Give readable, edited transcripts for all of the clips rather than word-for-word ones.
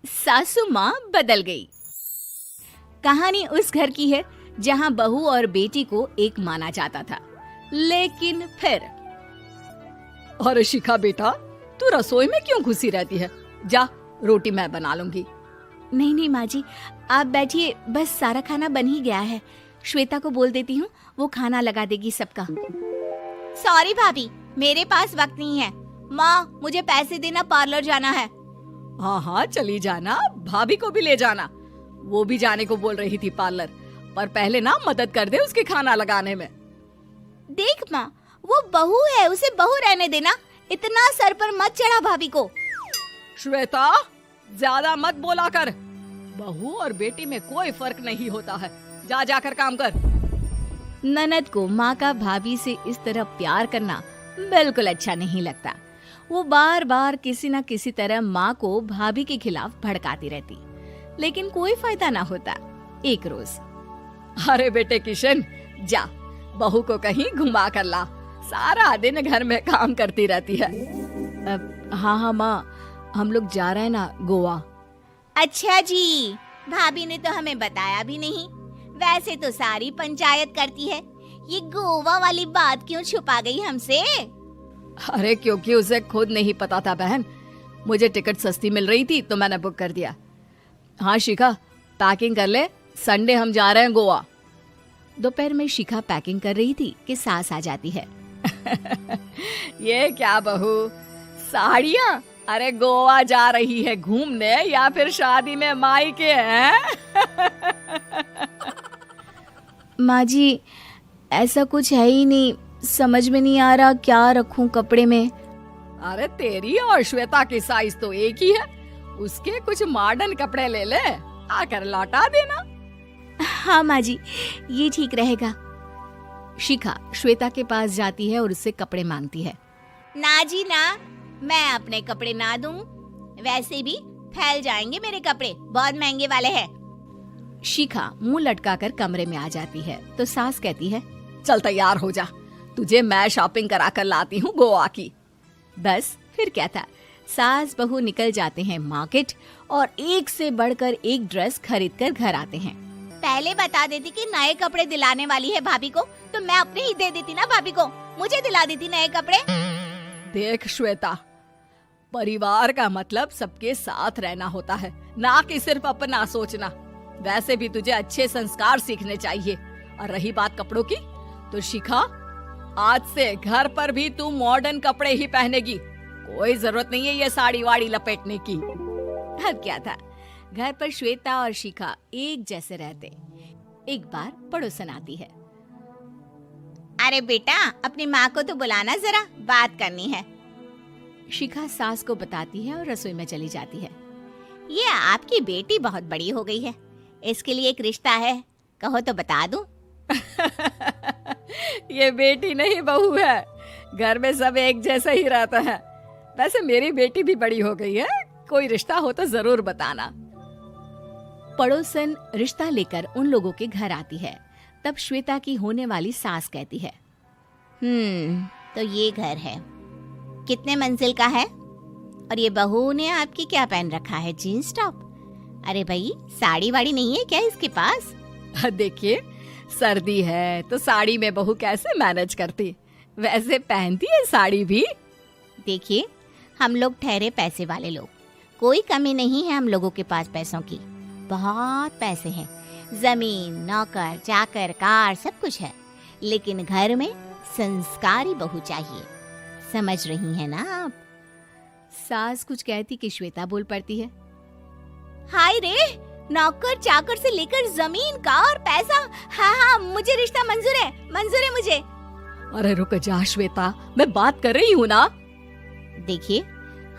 सासू माँ बदल गई। कहानी उस घर की है जहाँ बहू और बेटी को एक माना जाता था, लेकिन फिर अरे शिखा बेटा, तू रसोई में क्यों घुसी रहती है? जा, रोटी मैं बना लूंगी। नहीं नहीं माँ जी, आप बैठिए, बस सारा खाना बन ही गया है। श्वेता को बोल देती हूँ, वो खाना लगा देगी सबका। सॉरी भाभी, मेरे पास वक्त नहीं है। माँ, मुझे पैसे देना, पार्लर जाना है। हाँ हाँ चली जाना, भाभी को भी ले जाना। वो भी जाने को बोल रही थी पार्लर, पर पहले ना मदद कर दे उसके खाना लगाने में। देख माँ, वो बहू है, उसे बहू रहने देना, इतना सर पर मत चढ़ा भाभी को। श्वेता, ज्यादा मत बोला कर। बहू और बेटी में कोई फर्क नहीं होता है। जा जाकर काम कर। ननद को माँ का भाभी से इस तरह प्यार करना बिल्कुल अच्छा नहीं लगता। वो बार बार किसी न किसी तरह माँ को भाभी के खिलाफ भड़काती रहती, लेकिन कोई फायदा ना होता। एक रोज, अरे बेटे किशन, जा बहू को कहीं घुमा कर ला, सारा दिन घर में काम करती रहती है। हाँ हाँ माँ, हम लोग जा रहे हैं ना गोवा। अच्छा जी, भाभी ने तो हमें बताया भी नहीं। वैसे तो सारी पंचायत करती है, ये गोवा वाली बात क्यों छुपा गई हमसे? अरे क्योंकि उसे खुद नहीं पता था बहन। मुझे टिकट सस्ती मिल रही थी तो मैंने बुक कर दिया। हाँ शिखा, पैकिंग कर ले, संडे हम जा रहे हैं गोवा। दोपहर में शिखा पैकिंग कर रही थी कि सास आ जाती है। ये क्या बहू, साड़ियाँ? अरे गोवा जा रही है घूमने या फिर शादी में मायके हैं? माँ जी, ऐसा कुछ है ही नहीं, समझ में नहीं आ रहा क्या रखूं कपड़े में। अरे तेरी और श्वेता की साइज तो एक ही है, उसके कुछ मॉडर्न कपड़े ले ले, आकर लौटा देना। हाँ माँ जी, ये ठीक रहेगा। शिखा श्वेता के पास जाती है और उससे कपड़े मांगती है। ना जी ना, मैं अपने कपड़े ना दूं, वैसे भी फैल जाएंगे मेरे कपड़े, बहुत महंगे वाले हैं। शिखा मुंह लटकाकर कमरे में आ जाती है तो सास कहती है, चल तैयार हो जा, तुझे मैं शॉपिंग करा कर लाती हूँ गोवा की। बस फिर क्या था, सास बहू निकल जाते हैं मार्केट और एक से बढ़कर एक ड्रेस खरीद कर घर आते हैं। पहले बता देती कि नए कपड़े दिलाने वाली है भाभी को, तो मैं अपने ही दे देती ना भाभी को, मुझे दिला देती नए कपड़े। देख श्वेता, परिवार का मतलब सबके साथ रहना होता है, ना कि सिर्फ अपना सोचना। वैसे भी तुझे अच्छे संस्कार सीखने चाहिए। और रही बात कपड़ों की, तो शिखा, आज से घर पर भी तू मॉडर्न कपड़े ही पहनेगी। कोई जरूरत नहीं है ये साड़ी वाड़ी लपेटने की। अब क्या था, घर पर श्वेता और शिखा एक जैसे रहते। एक बार पड़ोसन आती है। अरे बेटा, अपनी माँ को तो बुलाना जरा, बात करनी है। शिखा सास को बताती है और रसोई में चली जाती है। ये आपकी बेटी बहुत बड़ी हो गई है, इसके लिए एक रिश्ता है, कहो तो बता दूं। ये बेटी नहीं बहू है, घर में सब एक जैसा ही रहता है। वैसे मेरी बेटी भी बड़ी हो गई है, कोई रिश्ता हो तो जरूर बताना। पड़ोसन रिश्ता लेकर उन लोगों के घर आती है। तब श्वेता की होने वाली सास कहती है, तो ये घर है, कितने मंजिल का है? और ये बहू ने आपकी क्या पहन रखा है, जीन्स टॉप? अरे भाई, साड़ी वाड़ी नहीं है क्या इसके पास? देखिए, सर्दी है तो साड़ी में बहू कैसे मैनेज करती, वैसे पहनती है साड़ी भी। देखिए, हम लोग ठहरे पैसे वाले लोग, कोई कमी नहीं है हम लोगों के पास पैसों की, बहुत पैसे हैं, जमीन, नौकर चाकर, कार, सब कुछ है, लेकिन घर में संस्कारी बहू चाहिए। समझ रही हैं ना आप? सास कुछ कहती कि श्वेता बोल पड़ती है, हाय रे, नौकर चाकर से लेकर जमीन, कार, पैसा, हाँ हाँ, मुझे रिश्ता मंजूर है, मंजूर है मुझे। अरे रुक जा श्वेता, मैं बात कर रही हूँ ना। देखिए,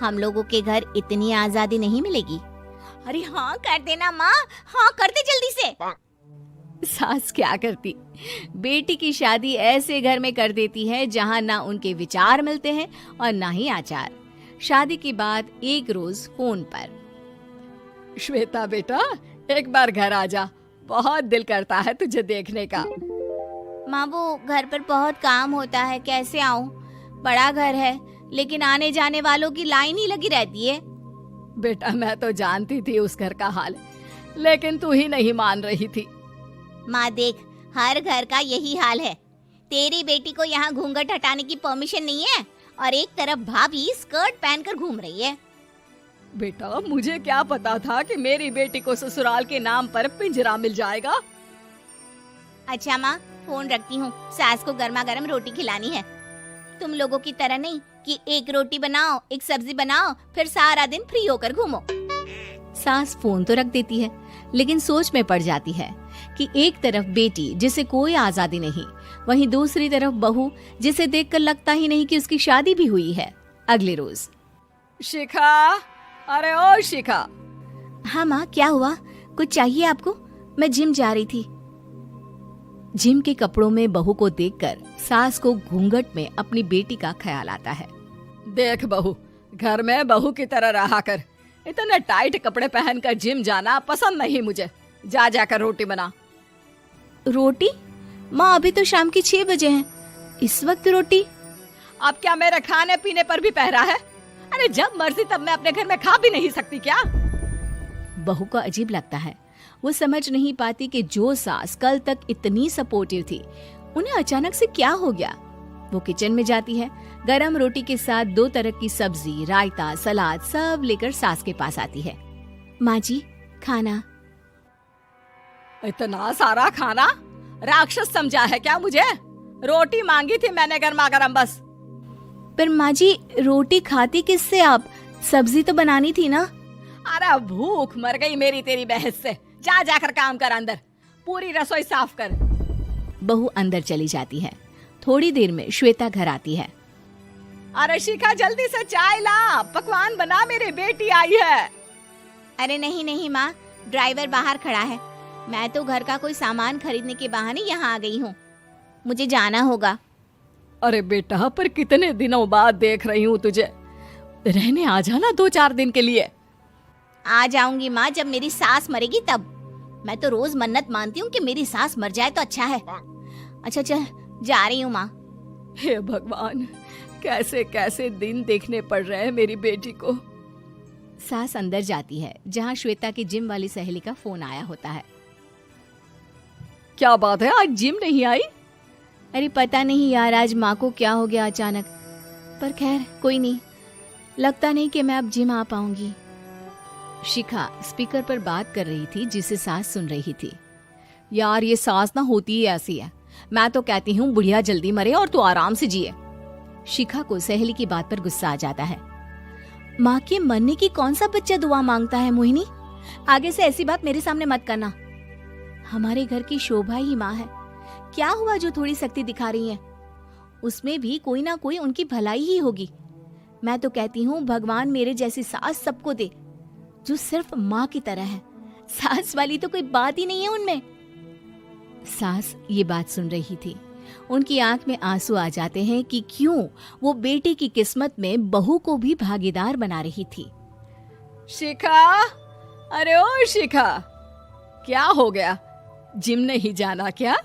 हम लोगों के घर इतनी आजादी नहीं मिलेगी। अरे हाँ कर देना माँ, हाँ कर दे जल्दी से। सास क्या करती, बेटी की शादी ऐसे घर में कर देती है जहाँ ना उनके विचार मिलते हैं और ना ही आचार। शादी के बाद एक रोज फोन पर, श्वेता बेटा, एक बार घर आ जा, बहुत दिल करता है तुझे देखने का। माँ, वो घर पर बहुत काम होता है, कैसे आऊँ? बड़ा घर है, लेकिन आने जाने वालों की लाइन ही लगी रहती है। बेटा मैं तो जानती थी उस घर का हाल, लेकिन तू ही नहीं मान रही थी। माँ देख, हर घर का यही हाल है। तेरी बेटी को यहाँ घूंघट हटाने की परमिशन नहीं है और एक तरफ भाभी स्कर्ट पहनकर घूम रही है। बेटा मुझे क्या पता था कि मेरी बेटी को ससुराल के नाम पर पिंजरा मिल जाएगा। अच्छा माँ, फोन रखती हूँ, सास को गर्मा गर्म रोटी खिलानी है। तुम लोगों की तरह नहीं कि एक रोटी बनाओ, एक सब्जी बनाओ, फिर सारा दिन फ्री होकर घूमो। सास फोन तो रख देती है, लेकिन सोच में पड़ जाती है कि एक तरफ बेटी जिसे कोई आजादी नहीं, वहीं दूसरी तरफ बहू जिसे देखकर लगता ही नहीं कि उसकी शादी भी हुई है। अगले रोज। शिखा, अरे ओ शिखा। हाँ माँ, क्या हुआ? कुछ चाहिए आपको? मैं जिम जा रही थी। जिम के कपड़ों में बहू को देखकर सास को घूंघट में अपनी बेटी का ख्याल आता है। देख बहू, घर में बहू की तरह रहा कर। इतने टाइट कपड़े पहनकर जिम जाना पसंद नहीं मुझे। जा जाकर रोटी बना। रोटी? माँ अभी तो शाम के 6 बजे हैं, इस वक्त रोटी? अब क्या मेरे खाने पीने पर भी पहरा है? अरे जब मर्जी तब मैं अपने घर में खा भी नहीं सकती क्या? बहू को अजीब लगता है। वो समझ नहीं पाती कि जो सास कल तक इतनी सपोर्टिव थी, उन्हें अचानक से क्या हो गया। वो किचन में जाती है, गरम रोटी के साथ 2 तरह की सब्जी, रायता, सलाद सब लेकर सास के पास आती है। माँ जी, खाना। इतना सारा खाना? राक्षस समझा है क्या मुझे? रोटी मांगी थी मैंने गर्मा गर्म बस। पर माँ जी, रोटी खाती किससे आप? सब्जी तो बनानी थी ना। अरे भूख मर गई मेरी तेरी बहस से। जा जाकर काम कर, अंदर पूरी रसोई साफ कर। बहू अंदर चली जाती है। थोड़ी देर में श्वेता घर आती है। अरे शिखा जल्दी से चाय ला, पकवान बना, मेरी बेटी आई है। अरे नहीं नहीं माँ, ड्राइवर बाहर खड़ा है। मैं तो घर का कोई सामान खरीदने के बहाने यहाँ आ गई हूँ, मुझे जाना होगा। अरे बेटा, पर कितने दिनों बाद देख रही हूँ तुझे, रहने आ जाना 2-4 दिन के लिए। आ जाऊंगी माँ, जब मेरी सास मरेगी तब। मैं तो रोज मन्नत मानती हूँ कि मेरी सास मर जाए तो अच्छा है। अच्छा चल, जा रही हूँ माँ। हे भगवान, कैसे कैसे दिन देखने पड़ रहे हैं मेरी बेटी को। सास अंदर जाती है, जहाँ श्वेता की जिम वाली सहेली का फोन आया होता है। क्या बात है, आज जिम नहीं आई? अरे पता नहीं यार, आज माँ को क्या हो गया अचानक। पर खैर कोई नहीं, लगता नहीं कि मैं अब जिम आ पाऊंगी। शिखा स्पीकर पर बात कर रही थी, जिसे सास सुन रही थी। यार ये सास ना होती ही ऐसी है। मैं तो कहती हूँ बुढ़िया जल्दी मरे और तू आराम से जिए। शिखा को सहेली की बात पर गुस्सा आ जाता है। माँ के मरने की कौन सा बच्चा दुआ मांगता है मोहिनी? आगे से ऐसी बात मेरे सामने मत करना। हमारे घर की शोभा ही माँ है। क्या हुआ जो थोड़ी सख्ती दिखा रही है? उसमें भी कोई ना कोई उनकी भलाई ही होगी। मैं तो कहती हूँ भगवान मेरे जैसी सास सबको दे, जो सिर्फ माँ की तरह है। सास वाली तो कोई बात ही नहीं है उनमें। सास ये बात सुन रही थी। उनकी आंख में आंसू आ जाते हैं कि क्यों वो बेटे की किस्मत में बहू को भी भागीदार बना रही थी। शिखा, अरे ओ शिखा, क्या हो गया? जिम नहीं जाना क्या?